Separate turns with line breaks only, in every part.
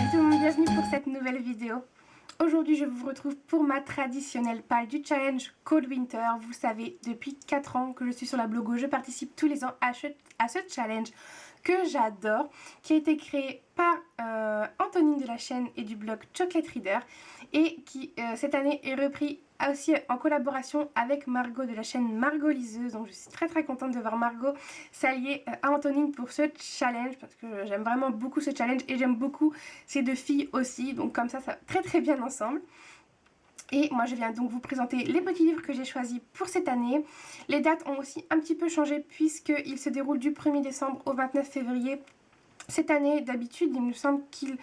Salut tout le monde, bienvenue pour cette nouvelle vidéo. Aujourd'hui je vous retrouve pour ma traditionnelle palle du challenge Cold Winter. Vous savez, depuis 4 ans que je suis sur la blogo, je participe tous les ans à ce challenge que j'adore, qui a été créé par Antonine de la chaîne et du blog Chocolate Reader et qui cette année est repris aussi en collaboration avec Margot de la chaîne Margot Liseuse. Donc je suis très contente de voir Margot s'allier à Antonine pour ce challenge parce que j'aime vraiment beaucoup ce challenge et j'aime beaucoup ces deux filles aussi. Donc comme ça va très bien ensemble. Et moi je viens donc vous présenter les petits livres que j'ai choisis pour cette année. Les dates ont aussi un petit peu changé puisqu'ils se déroulent du 1er décembre au 29 février. Cette année, d'habitude, il me semble qu'il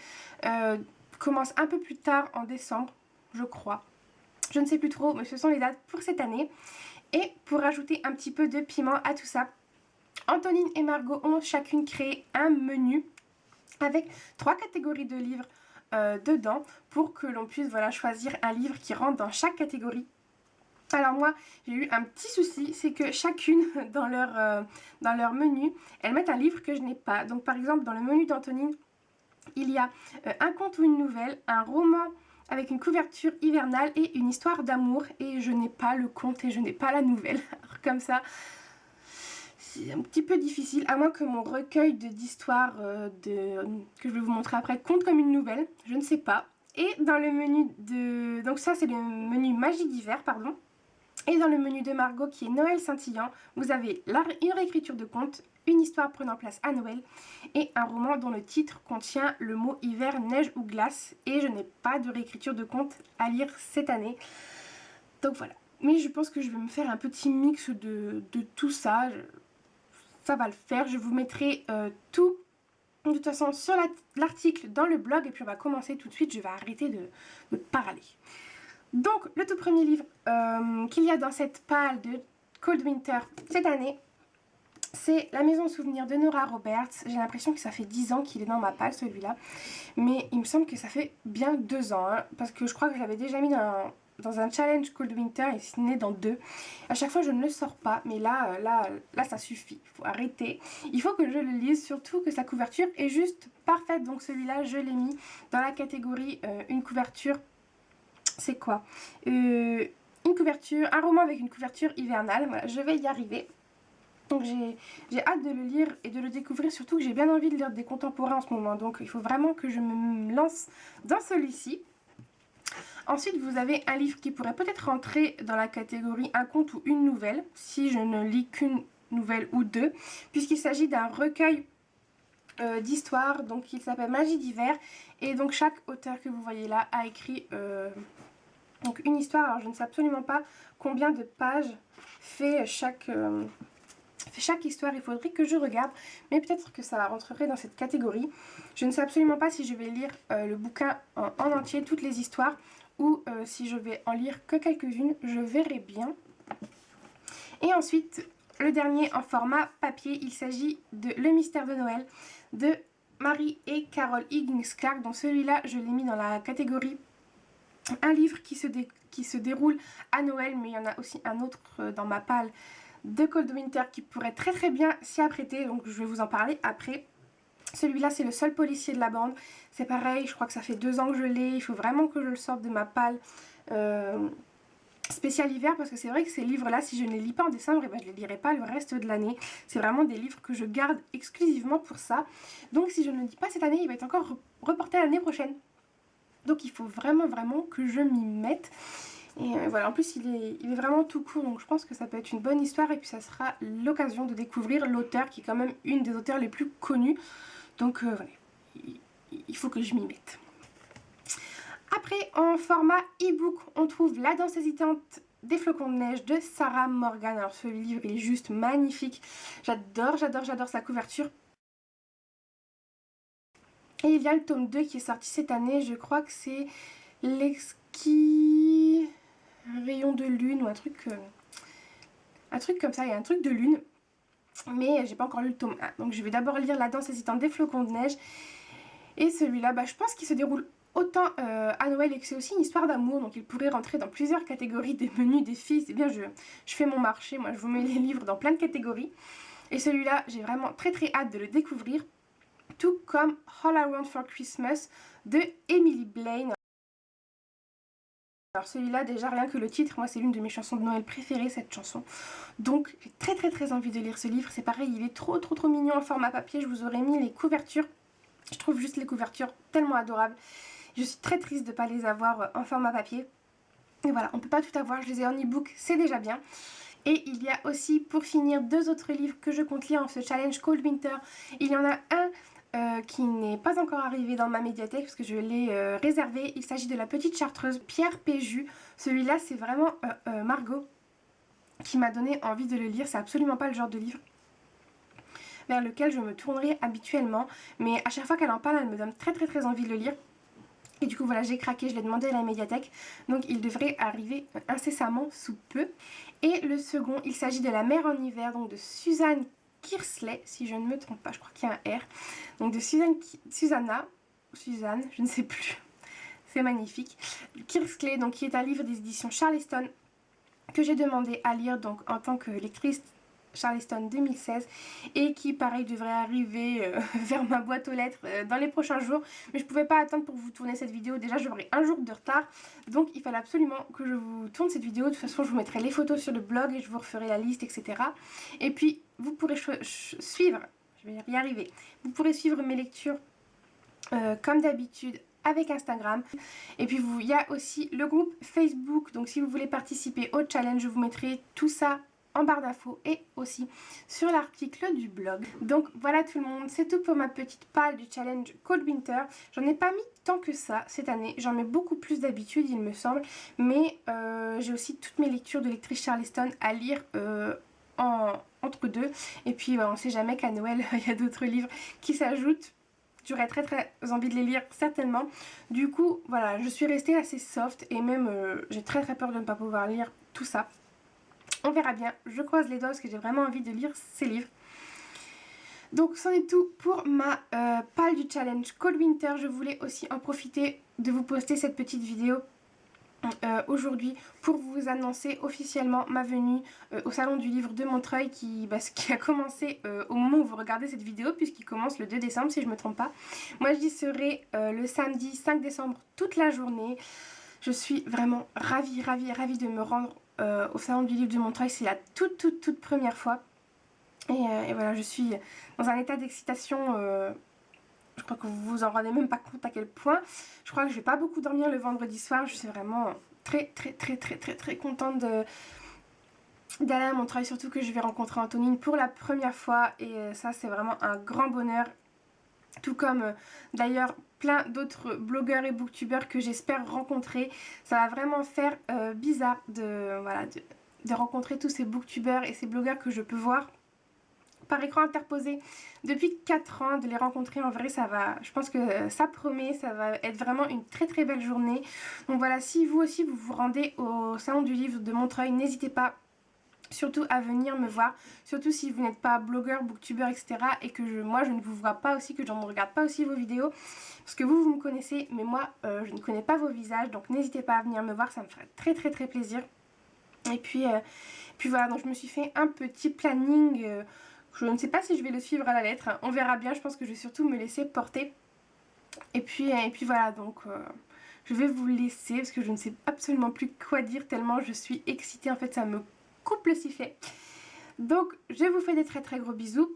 commence un peu plus tard en décembre, je crois. Je ne sais plus trop, mais ce sont les dates pour cette année. Et pour rajouter un petit peu de piment à tout ça, Antonine et Margot ont chacune créé un menu avec 3 catégories de livres dedans pour que l'on puisse choisir un livre qui rentre dans chaque catégorie. Alors moi j'ai eu un petit souci, c'est que chacune dans leur menu, elles mettent un livre que je n'ai pas. Donc par exemple dans le menu d'Antonine, il y a un conte ou une nouvelle, un roman avec une couverture hivernale et une histoire d'amour, et je n'ai pas le conte et je n'ai pas la nouvelle. Alors comme ça, c'est un petit peu difficile, à moins que mon recueil d'histoires que je vais vous montrer après compte comme une nouvelle, je ne sais pas. Et dans le menu de... Donc ça c'est le menu Magie d'hiver, pardon. Et dans le menu de Margot qui est Noël scintillant, vous avez une réécriture de conte, une histoire prenant place à Noël et un roman dont le titre contient le mot hiver, neige ou glace. Et je n'ai pas de réécriture de conte à lire cette année. Donc voilà. Mais je pense que je vais me faire un petit mix de tout ça. Ça va le faire. Je vous mettrai tout de toute façon sur l'article dans le blog. Et puis on va commencer tout de suite. Je vais arrêter de parler. Donc, le tout premier livre qu'il y a dans cette palle de Cold Winter cette année, c'est La Maison Souvenir de Nora Roberts. J'ai l'impression que ça fait 10 ans qu'il est dans ma palle, celui-là. Mais il me semble que ça fait bien 2 ans. Hein, parce que je crois que je l'avais déjà mis dans un challenge Cold Winter et c'est né dans 2. À chaque fois, je ne le sors pas. Mais là ça suffit. Il faut arrêter. Il faut que je le lise, surtout que sa couverture est juste parfaite. Donc celui-là, je l'ai mis dans la catégorie une couverture... C'est quoi une couverture, un roman avec une couverture hivernale. Voilà, je vais y arriver. Donc j'ai hâte de le lire et de le découvrir, surtout que j'ai bien envie de lire des contemporains en ce moment. Donc il faut vraiment que je me lance dans celui-ci. Ensuite, vous avez un livre qui pourrait peut-être rentrer dans la catégorie un conte ou une nouvelle, si je ne lis qu'une nouvelle ou 2, puisqu'il s'agit d'un recueil d'histoires, donc il s'appelle Magie d'hiver, et donc chaque auteur que vous voyez là a écrit donc une histoire. Alors je ne sais absolument pas combien de pages fait chaque histoire, il faudrait que je regarde, mais peut-être que ça rentrerait dans cette catégorie. Je ne sais absolument pas si je vais lire le bouquin en entier, toutes les histoires, ou si je vais en lire que quelques-unes, je verrai bien. Et ensuite, le dernier en format papier, il s'agit de Le Mystère de Noël de Mary et Carol Higgins Clark. Donc celui-là, je l'ai mis dans la catégorie un livre qui se déroule à Noël, mais il y en a aussi un autre dans ma palle de Cold Winter qui pourrait très bien s'y apprêter, donc je vais vous en parler après. Celui-là, c'est le seul policier de la bande. C'est pareil, je crois que ça fait 2 ans que je l'ai. Il faut vraiment que je le sorte de ma palle spécial hiver, parce que c'est vrai que ces livres là, si je ne les lis pas en décembre, et ben je les lirai pas le reste de l'année. C'est vraiment des livres que je garde exclusivement pour ça. Donc si je ne le lis pas cette année, il va être encore reporté à l'année prochaine. Donc il faut vraiment que je m'y mette. Et voilà, en plus il est vraiment tout court, donc je pense que ça peut être une bonne histoire, et puis ça sera l'occasion de découvrir l'auteur qui est quand même une des auteurs les plus connues. Donc voilà, il faut que je m'y mette. Après, en format e-book, on trouve La danse hésitante des flocons de neige de Sarah Morgan. Alors ce livre il est juste magnifique, j'adore sa couverture. Et il y a le tome 2 qui est sorti cette année, je crois que c'est l'exquis rayon de lune ou un truc comme ça, il y a un truc de lune. Mais j'ai pas encore lu le tome 1, donc je vais d'abord lire La danse hésitante des flocons de neige. Et celui-là, je pense qu'il se déroule autant à Noël et que c'est aussi une histoire d'amour, donc il pourrait rentrer dans plusieurs catégories des menus des filles. C'est bien, je fais mon marché, moi je vous mets les livres dans plein de catégories. Et celui-là, j'ai vraiment très hâte de le découvrir. tout comme All I Want for Christmas de Emily Blaine. Alors celui-là, déjà rien que le titre, moi c'est l'une de mes chansons de Noël préférées, cette chanson. Donc j'ai très envie de lire ce livre. C'est pareil, il est trop mignon en format papier. Je vous aurais mis les couvertures. Je trouve juste les couvertures tellement adorables. Je suis très triste de ne pas les avoir en format papier. Et voilà, on ne peut pas tout avoir, je les ai en e-book, c'est déjà bien. Et il y a aussi, pour finir, 2 autres livres que je compte lire en ce challenge Cold Winter. Il y en a un qui n'est pas encore arrivé dans ma médiathèque parce que je l'ai réservé. Il s'agit de La Petite Chartreuse, Pierre Péju. Celui-là, c'est vraiment Margot qui m'a donné envie de le lire. C'est absolument pas le genre de livre vers lequel je me tournerai habituellement. Mais à chaque fois qu'elle en parle, elle me donne très envie de le lire. Et du coup voilà, j'ai craqué, je l'ai demandé à la médiathèque. Donc il devrait arriver incessamment sous peu. Et le second, il s'agit de La mer en hiver, donc de Suzanne Kiersley, si je ne me trompe pas, je crois qu'il y a un R. Donc de Suzanne, je ne sais plus. C'est magnifique. Kiersley, donc qui est un livre des éditions Charleston que j'ai demandé à lire donc en tant que lectrice Charleston 2016 et qui pareil devrait arriver vers ma boîte aux lettres dans les prochains jours, mais je pouvais pas attendre pour vous tourner cette vidéo. Déjà j'aurai un jour de retard, donc il fallait absolument que je vous tourne cette vidéo. De toute façon je vous mettrai les photos sur le blog et je vous referai la liste, etc. Et puis vous pourrez suivre, je vais y arriver, vous pourrez suivre mes lectures comme d'habitude avec Instagram. Et puis il y a aussi le groupe Facebook, donc si vous voulez participer au challenge, je vous mettrai tout ça en barre d'infos et aussi sur l'article du blog. Donc voilà tout le monde, c'est tout pour ma petite palle du challenge Cold Winter. J'en ai pas mis tant que ça cette année, j'en mets beaucoup plus d'habitude il me semble, mais j'ai aussi toutes mes lectures de lectrice Charleston à lire entre deux. Et puis on sait jamais qu'à Noël il y a d'autres livres qui s'ajoutent. J'aurais très envie de les lire certainement. Du coup voilà, je suis restée assez soft et même j'ai très peur de ne pas pouvoir lire tout ça. On verra bien, je croise les doigts parce que j'ai vraiment envie de lire ces livres. Donc c'en est tout pour ma palle du challenge Cold Winter. Je voulais aussi en profiter de vous poster cette petite vidéo aujourd'hui pour vous annoncer officiellement ma venue au salon du livre de Montreuil qui a commencé au moment où vous regardez cette vidéo, puisqu'il commence le 2 décembre si je ne me trompe pas. Moi j'y serai le samedi 5 décembre toute la journée. Je suis vraiment ravie de me rendre au salon du livre de Montreuil. C'est la toute première fois. Et voilà, je suis dans un état d'excitation. Je crois que vous vous en rendez même pas compte à quel point. Je crois que je vais pas beaucoup dormir le vendredi soir. Je suis vraiment très contente d'aller à Montreuil. Surtout que je vais rencontrer Antonine pour la première fois. Et ça, c'est vraiment un grand bonheur. Tout comme d'ailleurs plein d'autres blogueurs et booktubeurs que j'espère rencontrer. Ça va vraiment faire bizarre de rencontrer tous ces booktubeurs et ces blogueurs que je peux voir par écran interposé depuis 4 ans. De les rencontrer en vrai, ça va, je pense que ça promet, ça va être vraiment une très belle journée. Donc voilà, si vous aussi vous vous rendez au salon du livre de Montreuil, n'hésitez pas surtout à venir me voir, surtout si vous n'êtes pas blogueur, booktubeur, etc. et que moi je ne vous vois pas aussi, que je ne regarde pas aussi vos vidéos, parce que vous me connaissez, mais moi je ne connais pas vos visages, donc n'hésitez pas à venir me voir, ça me ferait très plaisir. Et puis voilà, donc je me suis fait un petit planning, je ne sais pas si je vais le suivre à la lettre, hein. On verra bien, je pense que je vais surtout me laisser porter. Et puis voilà, donc je vais vous laisser, parce que je ne sais absolument plus quoi dire, tellement je suis excitée, en fait ça me coupe le sifflet. Donc je vous fais des très gros bisous.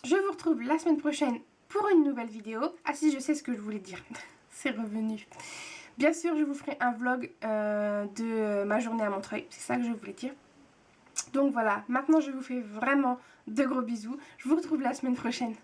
Je vous retrouve la semaine prochaine pour une nouvelle vidéo. Ah si, je sais ce que je voulais dire. C'est revenu. Bien sûr, je vous ferai un vlog de ma journée à Montreuil. C'est ça que je voulais dire. Donc voilà, maintenant je vous fais vraiment de gros bisous. Je vous retrouve la semaine prochaine.